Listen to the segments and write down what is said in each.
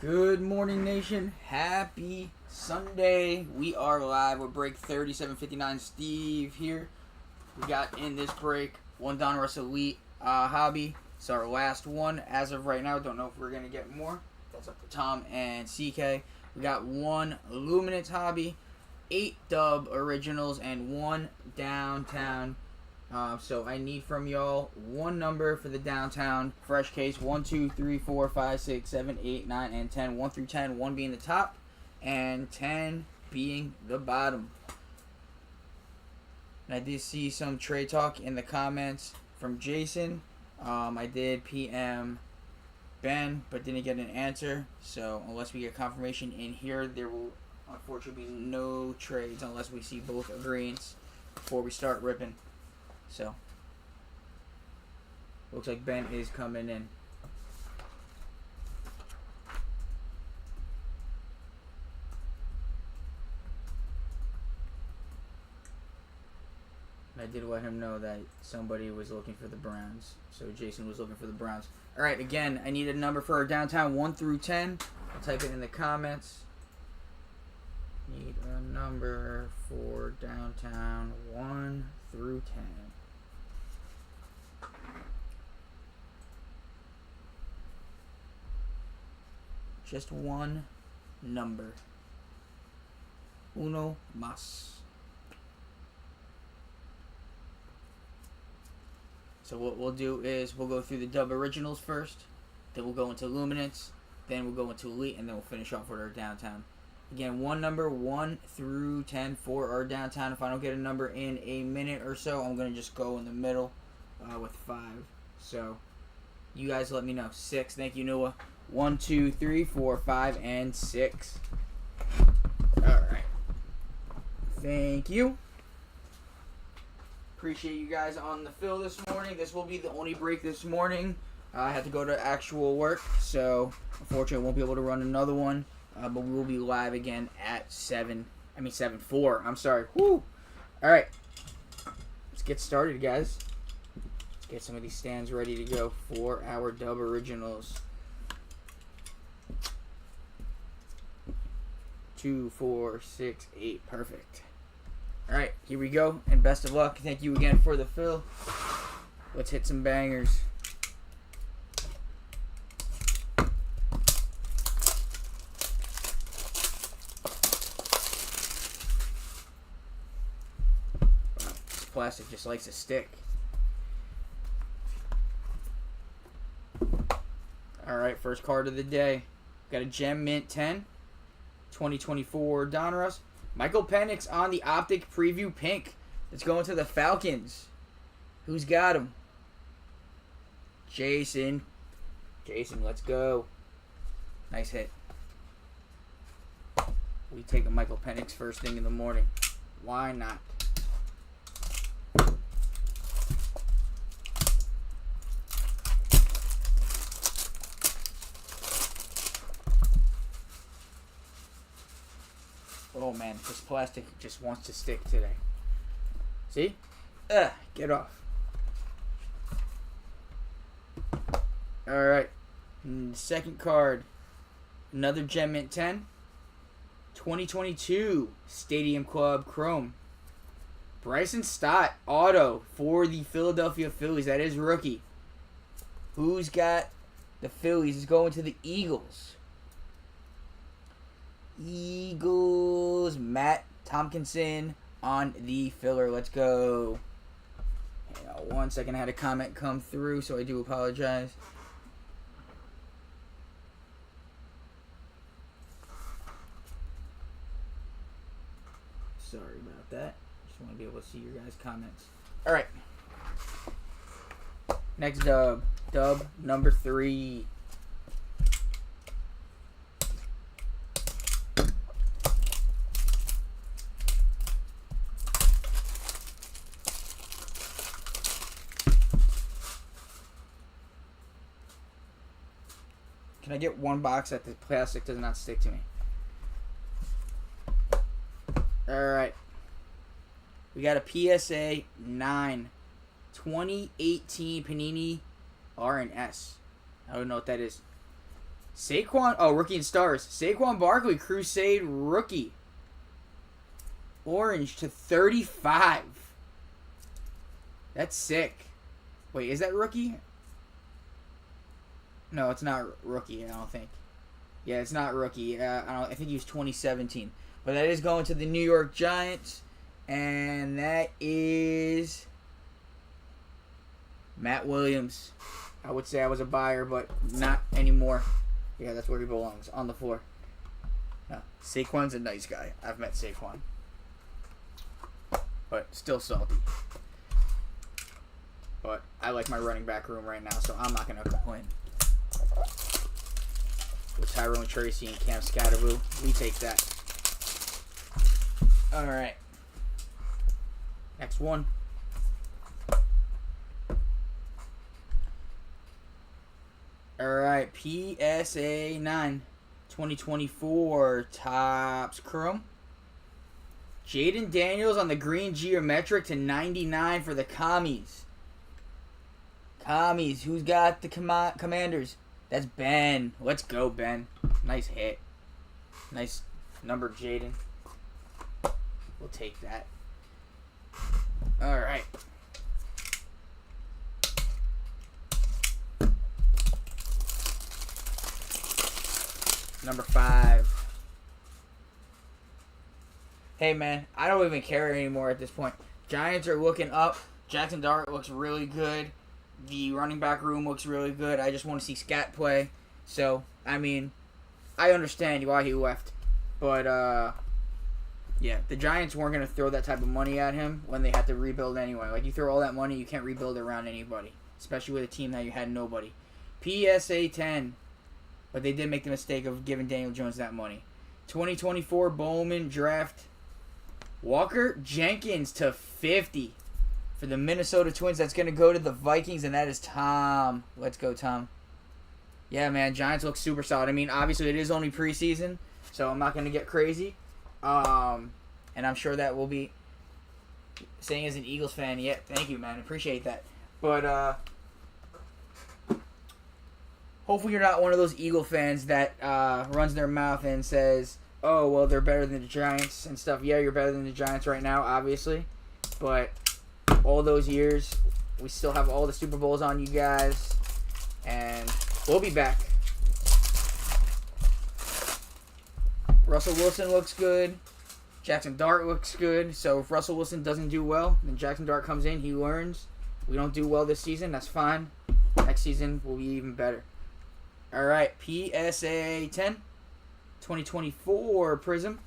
Good morning, nation. Happy Sunday. We are live with break 3759. Steve here. We got in this break one Donruss Elite hobby. It's our last one as of right now. Don't know if we're going to get more. That's up to Tom and CK. We got one Luminance hobby, 8 dub originals, and 1 downtown. So I need from y'all one number for the downtown fresh case. 1, 2, 3, 4, 5, 6, 7, 8, 9, and 10. 1 through 10. 1 being the top, and 10 being the bottom. And I did see some trade talk in the comments from Jason. I did PM Ben, but didn't get an answer. So unless we get confirmation in here, there will unfortunately be no trades unless we see both agreements before we start ripping. So, looks like Ben is coming in. I did let him know that somebody was looking for the Browns. So, Jason was looking for the Browns. Alright, again, I need a number for our downtown 1 through 10. I'll type it in the comments. Need a number for downtown 1 through 10. Just one number. Uno mas. So what we'll do is we'll go through the dub originals first, then we'll go into Luminance, then we'll go into Elite, and then we'll finish off with our downtown. Again, one number, 1 through 10 for our downtown. If I don't get a number in a minute or so, I'm going to just go in the middle with 5. So you guys let me know. 6, thank you, Noah. 1, 2, 3, 4, 5, and 6. Alright. Thank you. Appreciate you guys on the fill this morning. This will be the only break this morning. I had to go to actual work, so unfortunately I won't be able to run another one. But we will be live again at 7:04. I'm sorry. Woo! Alright. Let's get started, guys. Let's get some of these stands ready to go for our dub originals. 2, 4, 6, 8. Perfect. Alright, here we go. And best of luck. Thank you again for the fill. Let's hit some bangers. This plastic just likes to stick. Alright, first card of the day. Got a Gem Mint 10. 2024 Donruss. Michael Penix on the Optic Preview Pink. Let's go into the Falcons. Who's got him? Jason. Jason, let's go. Nice hit. We take a Michael Penix first thing in the morning. Why not? Oh man, this plastic just wants to stick today. See? Get off. Alright. Second card. Another Gem Mint 10. 2022 Stadium Club Chrome. Bryson Stott, auto for the Philadelphia Phillies. That is rookie. Who's got the Phillies? Is going to the Eagles. Eagles, Matt Tompkinson on the filler. Let's go. Hang on 1 second. I had a comment come through, so I do apologize. Sorry about that. Just want to be able to see your guys' comments. All right. Next dub. Dub number 3. Can I get one box that the plastic does not stick to me? Alright. We got a PSA 9. 2018 Panini R and S. I don't know what that is. Saquon. Oh, rookie and stars. Saquon Barkley, Crusade rookie. Orange to 35. That's sick. Wait, is that rookie? No, it's not rookie, I don't think. Yeah, it's not rookie. I think he was 2017. But that is going to the New York Giants. And that is Matt Williams. I would say I was a buyer, but not anymore. Yeah, that's where he belongs, on the floor. No, Saquon's a nice guy. I've met Saquon. But still salty. But I like my running back room right now, so I'm not going to complain. With Tyrone Tracy and Cam Scattervoo, we take that. All right. Next one. All right, PSA 9, 2024 Topps Chrome. Jaden Daniels on the green geometric to 99 for the Commies. Commies, who's got the Commanders? That's Ben. Let's go, Ben. Nice hit. Nice number, Jaden. We'll take that. All right. Number 5. Hey, man, I don't even care anymore at this point. Giants are looking up. Jackson Dart looks really good. The running back room looks really good. I just want to see Scat play. So, I mean, I understand why he left. But, yeah, the Giants weren't going to throw that type of money at him when they had to rebuild anyway. Like, you throw all that money, you can't rebuild around anybody. Especially with a team that you had nobody. PSA 10. But they did make the mistake of giving Daniel Jones that money. 2024 Bowman draft. Walker Jenkins to 50 for the Minnesota Twins. That's going to go to the Vikings, and that is Tom. Let's go, Tom. Yeah, man, Giants look super solid. I mean, obviously, it is only preseason, so I'm not going to get crazy. And I'm sure that will be saying as an Eagles fan, yeah, thank you, man. Appreciate that. But, hopefully you're not one of those Eagle fans that runs their mouth and says, oh, well, they're better than the Giants and stuff. Yeah, you're better than the Giants right now, obviously. But all those years, we still have all the Super Bowls on you guys. And we'll be back. Russell Wilson looks good. Jackson Dart looks good. So if Russell Wilson doesn't do well, then Jackson Dart comes in. He learns. We don't do well this season. That's fine. Next season will be even better. All right, PSA 10. 2024 Prism.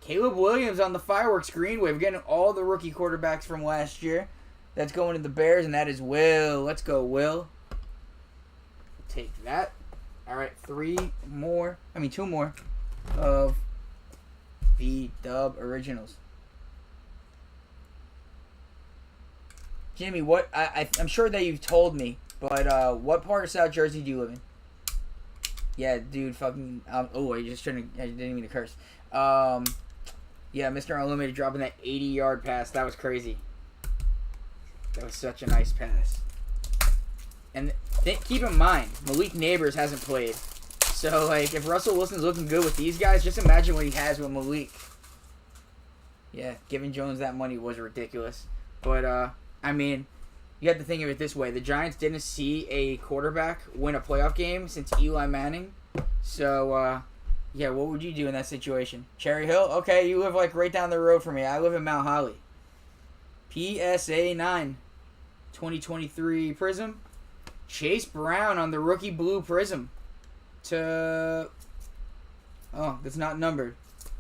Caleb Williams on the fireworks green wave, getting all the rookie quarterbacks from last year. That's going to the Bears, and that is Will. Let's go, Will. Take that. All right, 2 more of the Dub Originals. Jimmy, what? I'm sure that you've told me, but what part of South Jersey do you live in? Yeah, dude, fucking... oh, I didn't mean to curse. Yeah, Mr. Unlimited dropping that 80-yard pass. That was crazy. That was such a nice pass. And keep in mind, Malik Neighbors hasn't played. So, like, if Russell Wilson's looking good with these guys, just imagine what he has with Malik. Yeah, giving Jones that money was ridiculous. But, I mean... You have to think of it this way. The Giants didn't see a quarterback win a playoff game since Eli Manning. So, yeah, what would you do in that situation? Cherry Hill? Okay, you live, like, right down the road from me. I live in Mount Holly. PSA 9. 2023 Prism. Chase Brown on the rookie blue Prism. Oh, that's not numbered.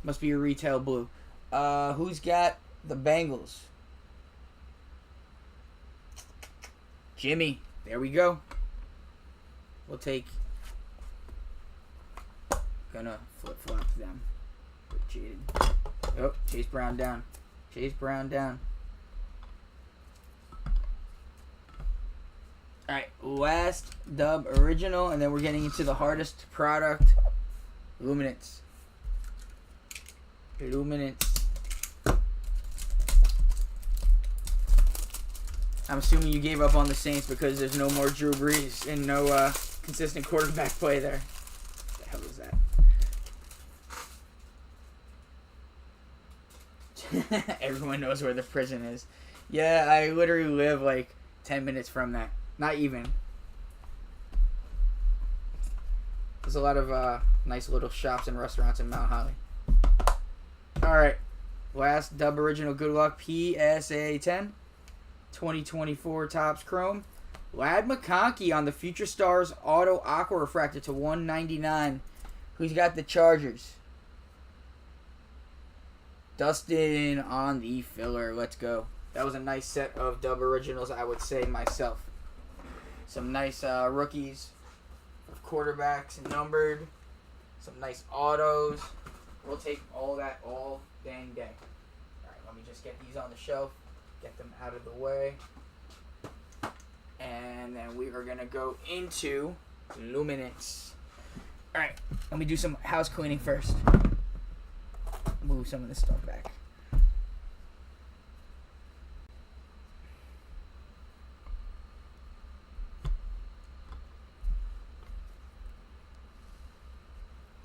Must be a retail blue. Who's got the Bengals? Jimmy. There we go. We'll take... Gonna flip-flop them. With Jaden. Oh, Chase Brown down. Chase Brown down. Alright, last Dub Original, and then we're getting into the hardest product. Luminance. I'm assuming you gave up on the Saints because there's no more Drew Brees and no consistent quarterback play there. The hell is that? Everyone knows where the prison is. Yeah, I literally live like 10 minutes from that. Not even. There's a lot of nice little shops and restaurants in Mount Holly. Alright. Last Dub Original Good Luck PSA 10. 2024 Topps Chrome. Lad McConkey on the Future Stars Auto Aqua Refractor to 199. Who's got the Chargers? Dustin on the filler. Let's go. That was a nice set of Dub Originals, I would say myself. Some nice rookies of quarterbacks numbered. Some nice autos. We'll take all that all dang day. Alright, let me just get these on the shelf. Get them out of the way. And then we are going to go into Luminance. Alright, let me do some house cleaning first. Move some of this stuff back.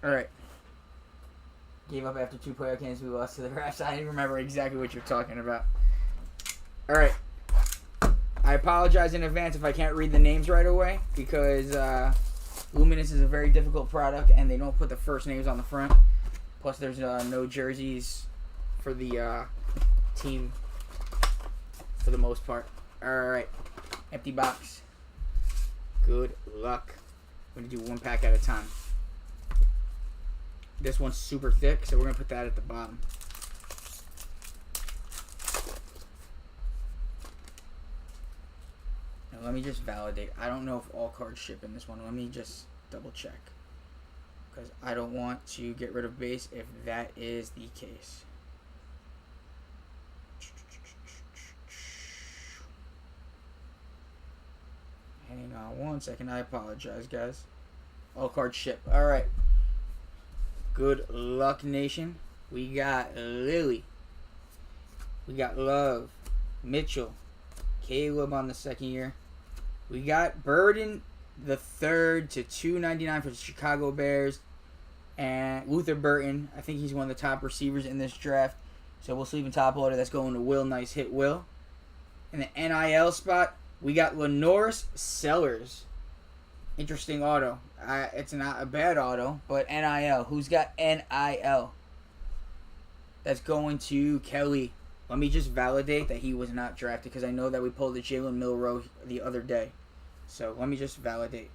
Alright. Gave up after 2 playoff games. We lost to the refs. I didn't remember exactly what you're talking about. Alright. I apologize in advance if I can't read the names right away, because Luminance is a very difficult product and they don't put the first names on the front. Plus there's no jerseys for the team for the most part. Alright. Empty box. Good luck. I'm going to do 1 pack at a time. This one's super thick, so we're going to put that at the bottom. Now let me just validate. I don't know if all cards ship in this one. Let me just double check. Because I don't want to get rid of base if that is the case. Hang on 1 second. I apologize, guys. All cards ship. Alright. Good luck, nation. We got Lily. We got Love. Mitchell. Caleb on the 2nd year. We got Burden the 3rd to 299 for the Chicago Bears. And Luther Burton. I think he's one of the top receivers in this draft. So we'll sleeve in top order. That's going to Will. Nice hit, Will. In the NIL spot, we got Lenoris Sellers. Interesting auto. It's not a bad auto, but NIL. Who's got NIL? That's going to Kelly. Let me just validate that he was not drafted, because I know that we pulled the Jalen Milroe the other day. So let me just validate.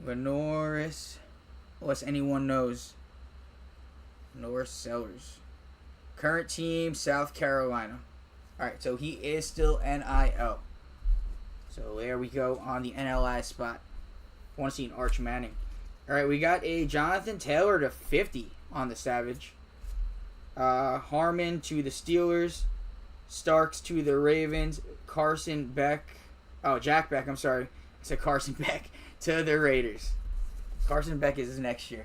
Lenoris, unless anyone knows. Lenoris Sellers. Current team, South Carolina. Alright, so he is still NIL. So there we go on the NLI spot. I want to see an Arch Manning. Alright, we got a Jonathan Taylor to 50 on the Savage. Harmon to the Steelers. Starks to the Ravens. Carson Beck. Oh, Jack Beck, I'm sorry. I said Carson Beck to the Raiders. Carson Beck is next year.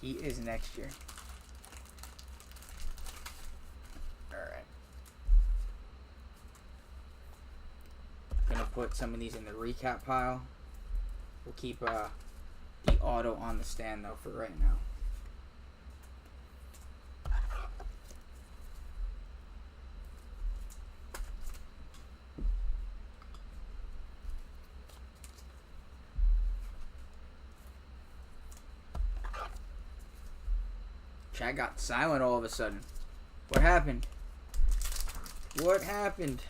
He is next year. Alright. I'm going to put some of these in the recap pile. We'll keep the auto on the stand, though, for right now. Chat got silent all of a sudden. What happened? What happened?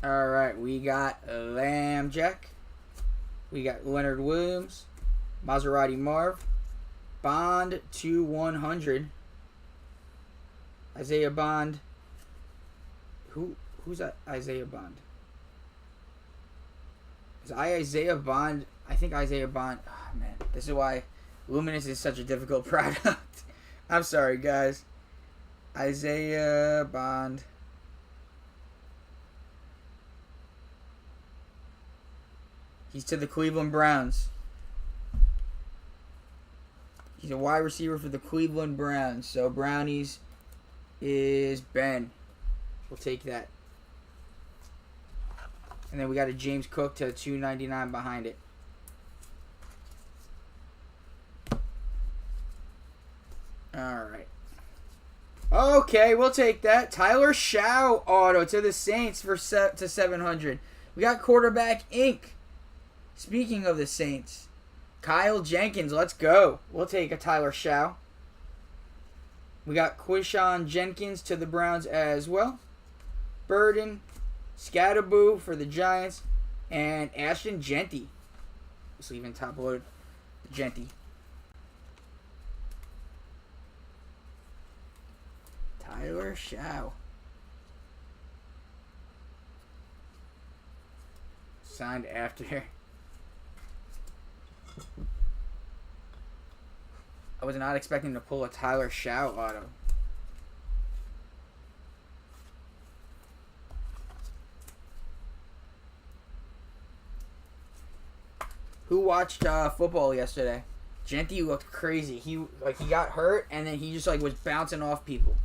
Alright, we got Lamb Jack. We got Leonard Williams. Maserati Marv. Bond to 100. Isaiah Bond. Who's that Isaiah Bond? Is Isaiah Bond? I think Isaiah Bond. Oh, man. This is why Luminance is such a difficult product. I'm sorry, guys. Isaiah Bond. He's to the Cleveland Browns. He's a wide receiver for the Cleveland Browns. So Brownies is Ben. We'll take that. And then we got a James Cook to 299 behind it. All right. Okay, we'll take that. Tyler Shaw auto to the Saints for to 700. We got quarterback ink. Speaking of the Saints, Kyle Jenkins, let's go. We'll take a Tyler Shaw. We got Quishon Jenkins to the Browns as well. Burden, Scatterboo for the Giants, and Ashton Genty. Just leaving top loaded. Genty. Tyler Shaw. Signed after. I was not expecting to pull a Tyler Shaw auto. Who watched football yesterday? Genty looked crazy. He got hurt and then he just was bouncing off people.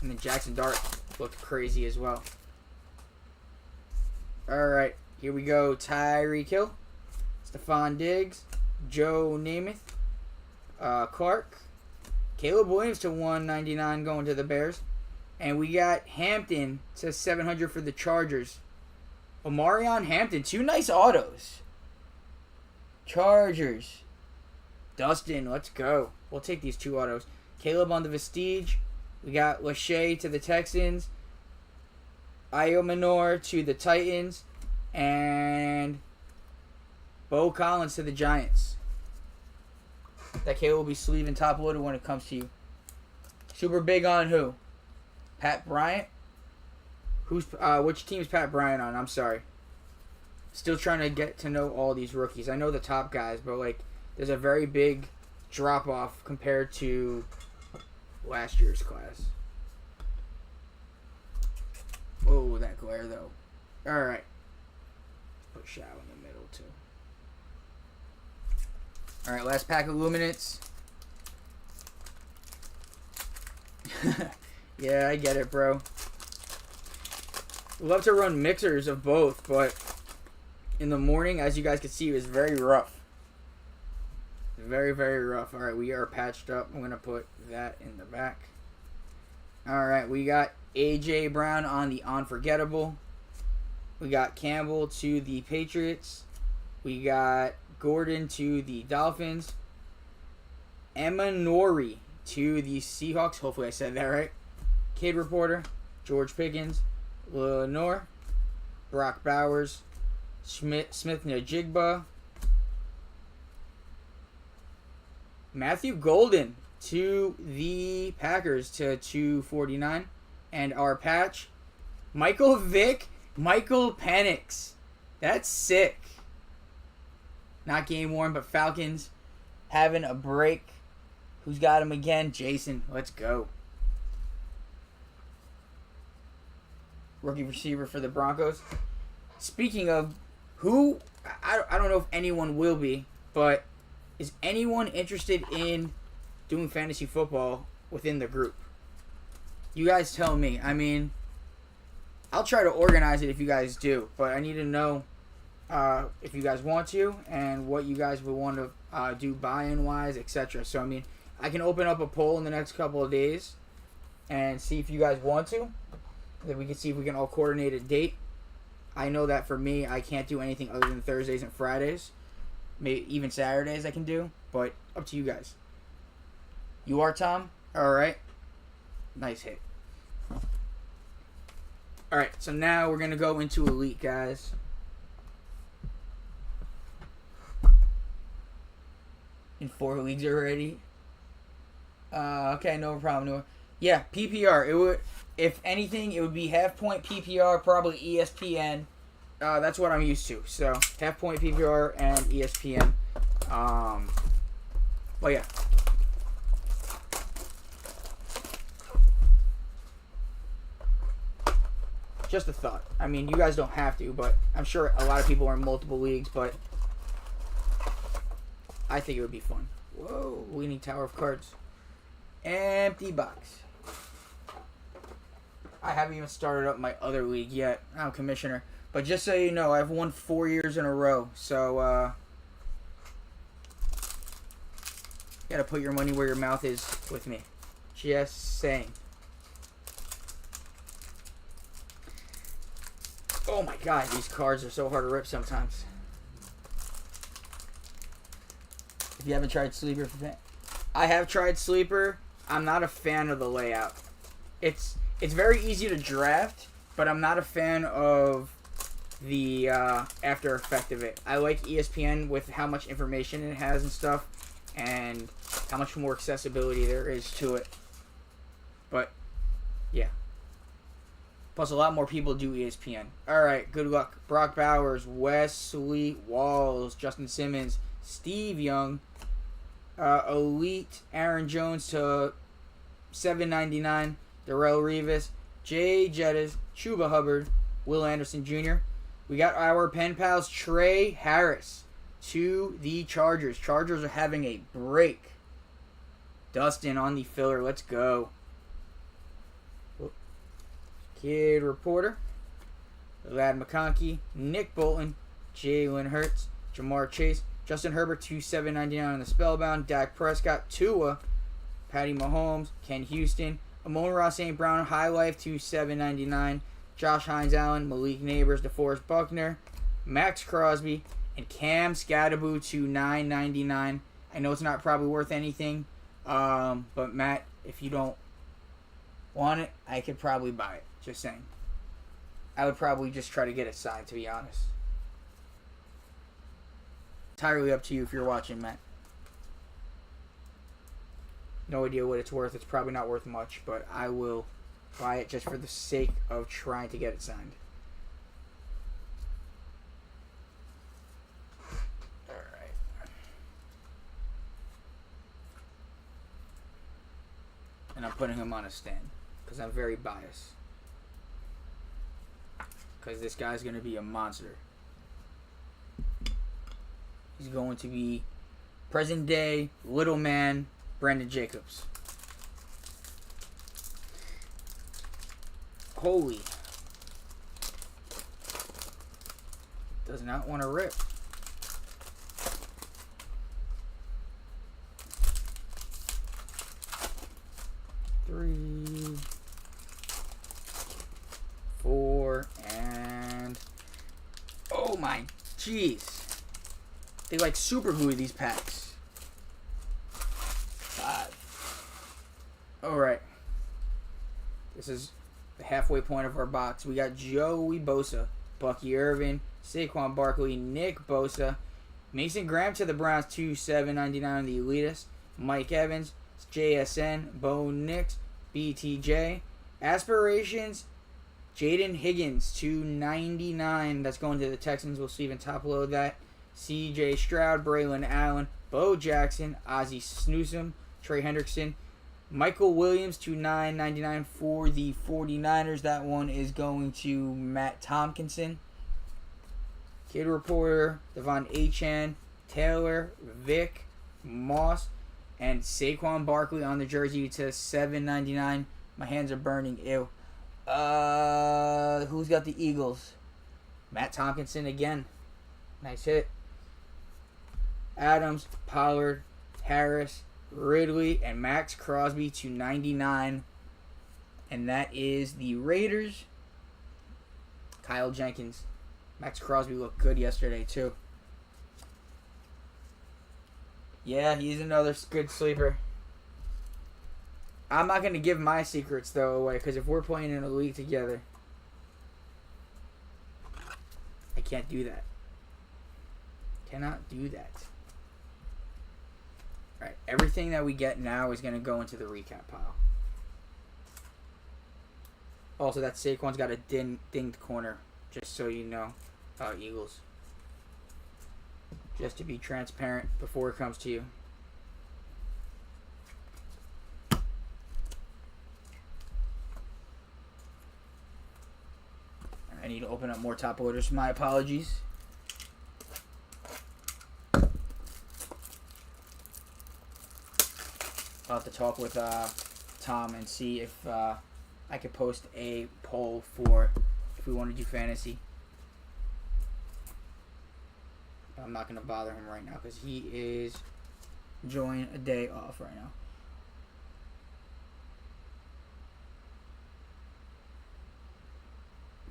And then Jackson Dart looked crazy as well. Alright, here we go. Tyreek Hill, Stephon Diggs, Joe Namath, Clark, Caleb Williams to 199 going to the Bears. And we got Hampton to 700 for the Chargers. Omarion Hampton, 2 nice autos. Chargers. Dustin, let's go. We'll take these 2 autos. Caleb on the Vestige. We got Lachey to the Texans. Iomanor to the Titans. And Bo Collins to the Giants. That Caleb will be sleeving top loaded when it comes to you. Super big on who? Pat Bryant? Which team's Pat Bryant on? I'm sorry. Still trying to get to know all these rookies. I know the top guys, but there's a very big drop off compared to last year's class. Whoa, that glare though. Alright. Put Shaw in the middle too. Alright, last pack of Luminance. Yeah, I get it, bro. Love to run mixers of both, but in the morning, as you guys can see, it was very rough. Very, very rough. Alright, we are patched up. I'm going to put that in the back. Alright, we got A.J. Brown on the Unforgettable. We got Campbell to the Patriots. We got Gordon to the Dolphins. Emma Norrie to the Seahawks. Hopefully I said that right. Kid Reporter. George Pickens. Lenore. Brock Bowers. Smith Najigba. Matthew Golden to the Packers to 249. And our patch, Michael Vick, Michael Penix. That's sick. Not game worn, but Falcons having a break. Who's got him again? Jason. Let's go. Rookie receiver for the Broncos. Speaking of who, I don't know if anyone will be, but is anyone interested in doing fantasy football within the group? You guys tell me. I mean, I'll try to organize it if you guys do, but I need to know if you guys want to and what you guys would want to do buy-in wise, etc. So, I mean, I can open up a poll in the next couple of days and see if you guys want to. Then we can see if we can all coordinate a date. I know that for me, I can't do anything other than Thursdays and Fridays. Maybe even Saturdays I can do, but up to you guys. You are Tom? Alright. Nice hit. Alright, so now we're going to go into Elite, guys. In 4 leagues already. Okay, no problem. No. Yeah, PPR. It would, if anything, it would be half point PPR, probably ESPN. That's what I'm used to. So half point PPR and ESPN. But yeah. Just a thought. I mean, you guys don't have to, but I'm sure a lot of people are in multiple leagues, but I think it would be fun. Whoa, Leaning Tower of Cards. Empty box. I haven't even started up my other league yet. I'm commissioner. But just so you know, I've won 4 years in a row. So, gotta put your money where your mouth is with me. Just saying. Oh my god, these cards are so hard to rip sometimes. If you haven't tried Sleeper, I have tried Sleeper. I'm not a fan of the layout. It's very easy to draft, but I'm not a fan of the after effect of it. I like ESPN with how much information it has and stuff, and how much more accessibility there is to it. But yeah. Plus, a lot more people do ESPN. Alright, good luck. Brock Bowers, Wesley Walls, Justin Simmons, Steve Young, Elite, Aaron Jones to $7.99, Darrelle Revis, Jay Jettis, Chuba Hubbard, Will Anderson Jr. We got our pen pals, Trey Harris to the Chargers. Chargers are having a break. Dustin on the filler. Let's go. Kid Reporter, Lad McConkey, Nick Bolton, Jalen Hurts, Jamar Chase, Justin Herbert to $7.99 on the Spellbound, Dak Prescott, Tua, Patty Mahomes, Ken Houston, Amon-Ra St. Brown, High Life to $7.99, Josh Hines Allen, Malik Neighbors, DeForest Buckner, Max Crosby, and Cam Scatterboo to $9.99. I know it's not probably worth anything, but Matt, if you don't want it, I could probably buy it. Just saying. I would probably just try to get it signed, to be honest. Entirely up to you if you're watching, Matt. No idea what it's worth. It's probably not worth much, but I will buy it just for the sake of trying to get it signed. Alright. And I'm putting him on a stand because I'm very biased. Because this guy's going to be a monster. He's going to be present day little man Brandon Jacobs. Holy. Does not want to rip. Three, 4, and oh my jeez. They like super glue these packs. 5. Alright. This is the halfway point of our box. We got Joey Bosa, Bucky Irvin, Saquon Barkley, Nick Bosa, Mason Graham to the Browns to $7.99 on the Elitist, Mike Evans, JSN, Bo Nix, BTJ, Aspirations, Jaden Higgins to $99. That's going to the Texans. We'll even top load that. CJ Stroud, Braylon Allen, Bo Jackson, Ozzie Newsome, Trey Hendrickson, Michael Williams to $9.99 for the 49ers. That one is going to Matt Tompkinson. Kid Reporter, Devon Achane, Taylor, Vic, Moss, and Saquon Barkley on the jersey to $7.99. My hands are burning. Ew. Who's got the Eagles? Matt Tompkinson again. Nice hit. Adams, Pollard, Harris, Ridley, and Max Crosby to $99. And that is the Raiders. Kyle Jenkins. Max Crosby looked good yesterday, too. Yeah, he's another good sleeper. I'm not going to give my secrets, though, away, because if we're playing in a league together, I can't do that. Cannot do that. Alright, everything that we get now is going to go into the recap pile. Also, that Saquon's got a dinged corner, just so you know, Eagles. Just to be transparent before it comes to you. I need to open up more top orders. My apologies. I'll have to talk with Tom and see if I could post a poll for if we want to do fantasy. I'm not going to bother him right now because he is enjoying a day off right now.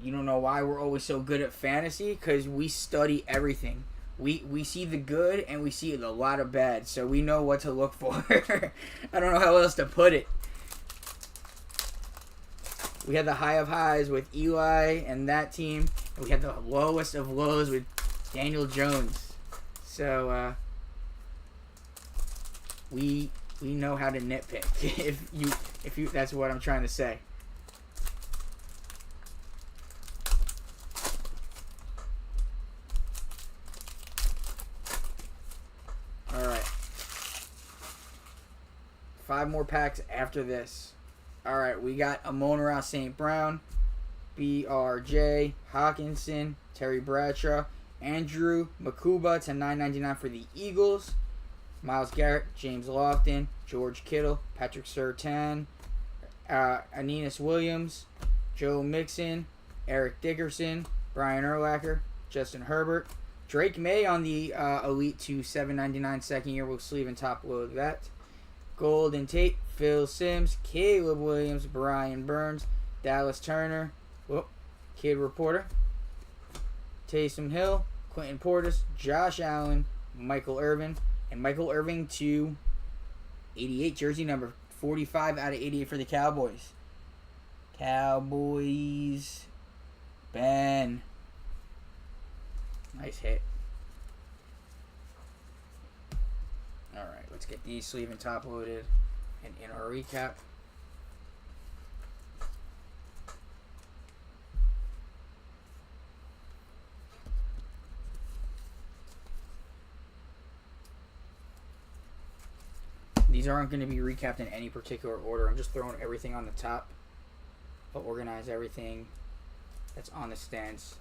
You don't know why we're always so good at fantasy? Because we study everything. We see the good and we see a lot of bad, so we know what to look for. I don't know how else to put it. We had the high of highs with Eli and that team. And we had the lowest of lows with Daniel Jones. So we know how to nitpick. if you that's what I'm trying to say. All right. 5 more packs after this. All right, we got Amon-Ra St. Brown, BRJ Hawkinson, Terry Bradshaw, Andrew Makuba to $9.99 for the Eagles, Myles Garrett, James Lofton, George Kittle, Patrick Surtain, Aeneas Williams, Joe Mixon, Eric Dickerson, Brian Urlacher, Justin Herbert, Drake May on the Elite to $7.99 second year. We'll sleeve and top load that. Golden Tate, Phil Simms, Caleb Williams, Brian Burns, Dallas Turner, Kid Reporter, Taysom Hill, Quentin Portis, Josh Allen, Michael Irvin, and Michael Irving to 88, jersey number 45 out of 88 for the Cowboys. Cowboys. Ben. Nice hit. Alright, let's get these sleeve and top loaded and in our recap. These aren't going to be recapped in any particular order. I'm just throwing everything on the top. I'll organize everything that's on the stands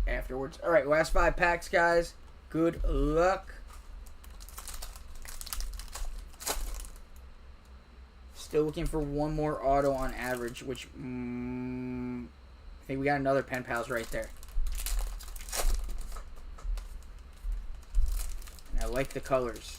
afterwards. Alright, last 5 packs, guys. Good luck. Still looking for one more auto on average, which I think we got another Pen Pals right there. And I like the colors.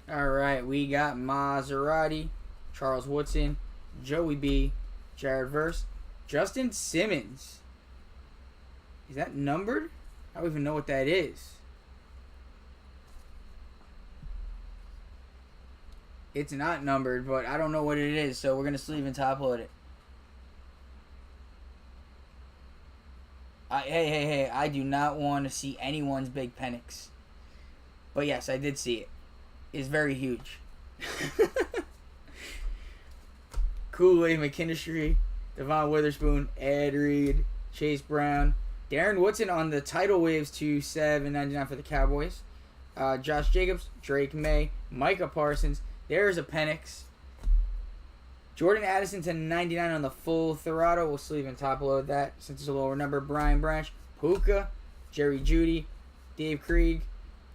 Alright, we got Maserati, Charles Woodson, Joey B, Jared Verse, Justin Simmons. Is that numbered? I don't even know what that is. It's not numbered, but I don't know what it is, so we're going to sleeve and top load it. Hey, I do not want to see anyone's big Penix. But yes, I did see it. It's very huge. Kool-Aid McKinstry, Devon Witherspoon, Ed Reed, Chase Brown, Darren Woodson on the title waves to $7.99 for the Cowboys. Josh Jacobs, Drake May, Micah Parsons. There's a Penix. Jordan Addison to $99 on the full Throttle. We'll sleeve and top load that since it's a lower number. Brian Branch, Puka, Jerry Jeudy, Dave Krieg,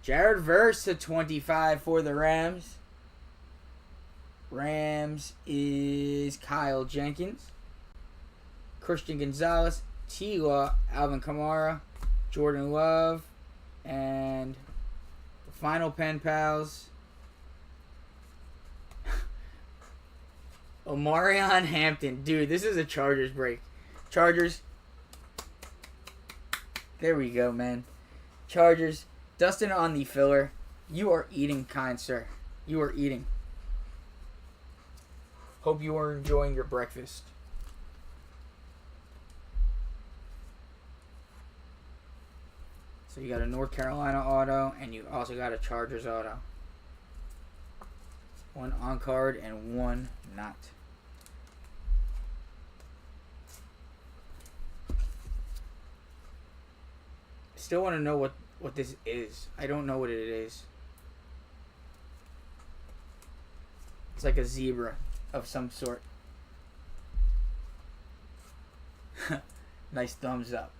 Jared Verse to $25 for the Rams. Rams is Kyle Jenkins, Christian Gonzalez, T-Law, Alvin Kamara, Jordan Love, and the final Pen Pals, Omarion Hampton. Dude, this is a Chargers break. Chargers. There we go, man. Chargers. Dustin on the filler. You are eating, kind sir. You are eating. Hope you are enjoying your breakfast. So you got a North Carolina auto, and you also got a Chargers auto. One on card and one not. Still want to know what this is. I don't know what it is. It's like a zebra of some sort. Nice thumbs up.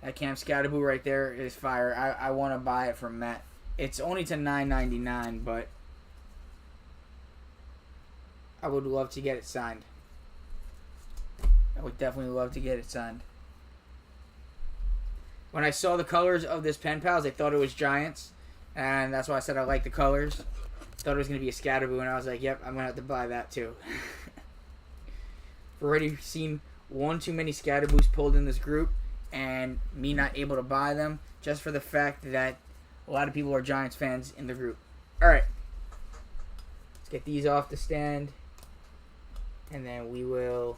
That Cam Scatterboo right there is fire. I want to buy it from Matt. It's only to $9.99, but I would love to get it signed. I would definitely love to get it signed. When I saw the colors of this Pen Pals, I thought it was Giants, and that's why I said I like the colors. Thought it was going to be a Scatterboo, and I was like, yep, I'm going to have to buy that too. I've already seen one too many Scatterboos pulled in this group, and me not able to buy them just for the fact that a lot of people are Giants fans in the group. Alright. Let's get these off the stand, and then we will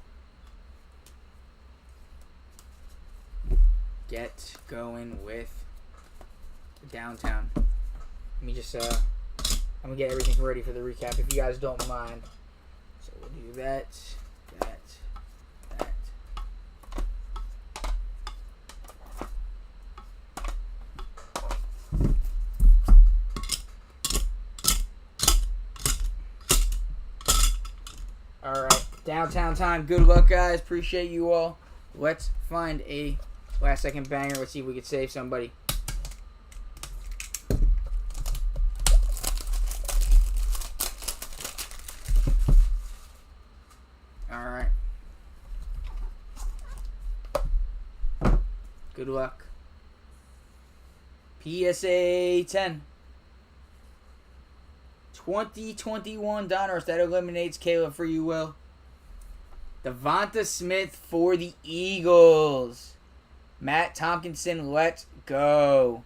get going with downtown. Let me just I'm gonna get everything ready for the recap if you guys don't mind. So we'll do that. Alright, downtown time. Good luck, guys. Appreciate you all. Let's find a last second banger. Let's see if we can save somebody. Alright. Good luck. PSA 10. 2021 Donruss. That eliminates Caleb for you, Will. Devonta Smith for the Eagles. Matt Tompkinson, let's go.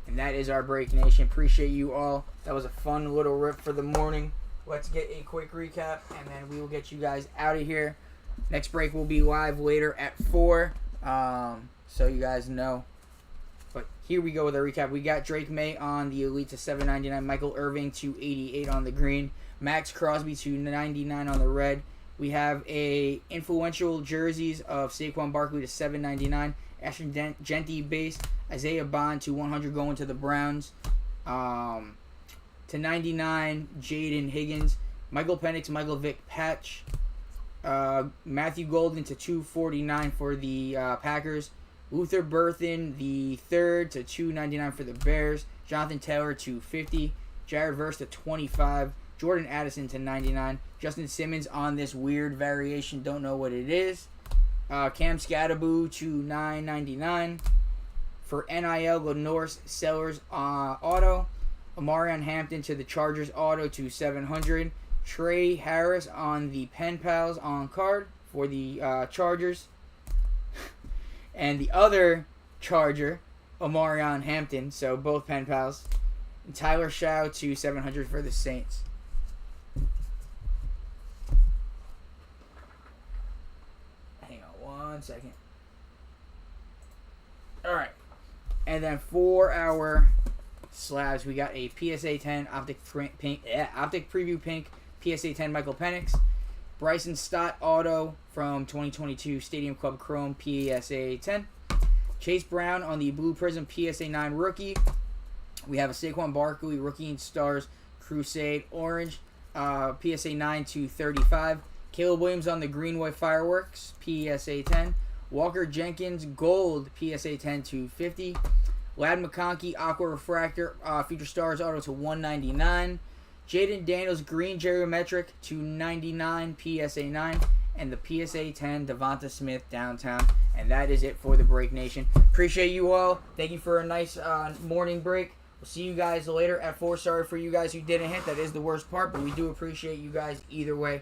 And that is our break, nation. Appreciate you all. That was a fun little rip for the morning. Let's get a quick recap, and then we will get you guys out of here. Next break will be live later at 4, so you guys know. But here we go with our recap. We got Drake May on the Elite to $7.99. Michael Irving to $88 on the green. Max Crosby to $99 on the red. We have a influential jerseys of Saquon Barkley to $7.99. Ashton Genty base. Isaiah Bond to $100 going to the Browns. To $99, Jaden Higgins. Michael Penix, Michael Vick patch. Matthew Golden to $249 for the Packers. Luther Burthen the third to $299 for the Bears. Jonathan Taylor to $50. Jared Verse to $25. Jordan Addison to $99. Justin Simmons on this weird variation. Don't know what it is. Cam Scatterboo to $9.99. For NIL, Lenore Sellers auto. Amarion Hampton to the Chargers auto to $700. Trey Harris on the Pen Pals on card for the Chargers. And the other Charger, Amarion Hampton, so both Pen Pals. And Tyler Shaw to $700 for the Saints. Hang on 1 second. Alright. And then for our slabs, we got a PSA 10 Optic Preview Pink, PSA 10 Michael Penix. Bryson Stott auto from 2022 Stadium Club Chrome PSA 10. Chase Brown on the Blue Prism PSA 9 rookie. We have a Saquon Barkley Rookie and Stars Crusade Orange PSA 9 to $35. Caleb Williams on the Greenway Fireworks PSA 10. Walker Jenkins Gold PSA 10 to $50. Lad McConkey Aqua Refractor Future Stars auto to $199. Jaden Daniels Green Geometric to $99 PSA 9. And the PSA 10 Devonta Smith downtown. And that is it for the Break Nation. Appreciate you all. Thank you for a nice morning break. We'll see you guys later at 4. Sorry for you guys who didn't hit. That is the worst part, but we do appreciate you guys either way.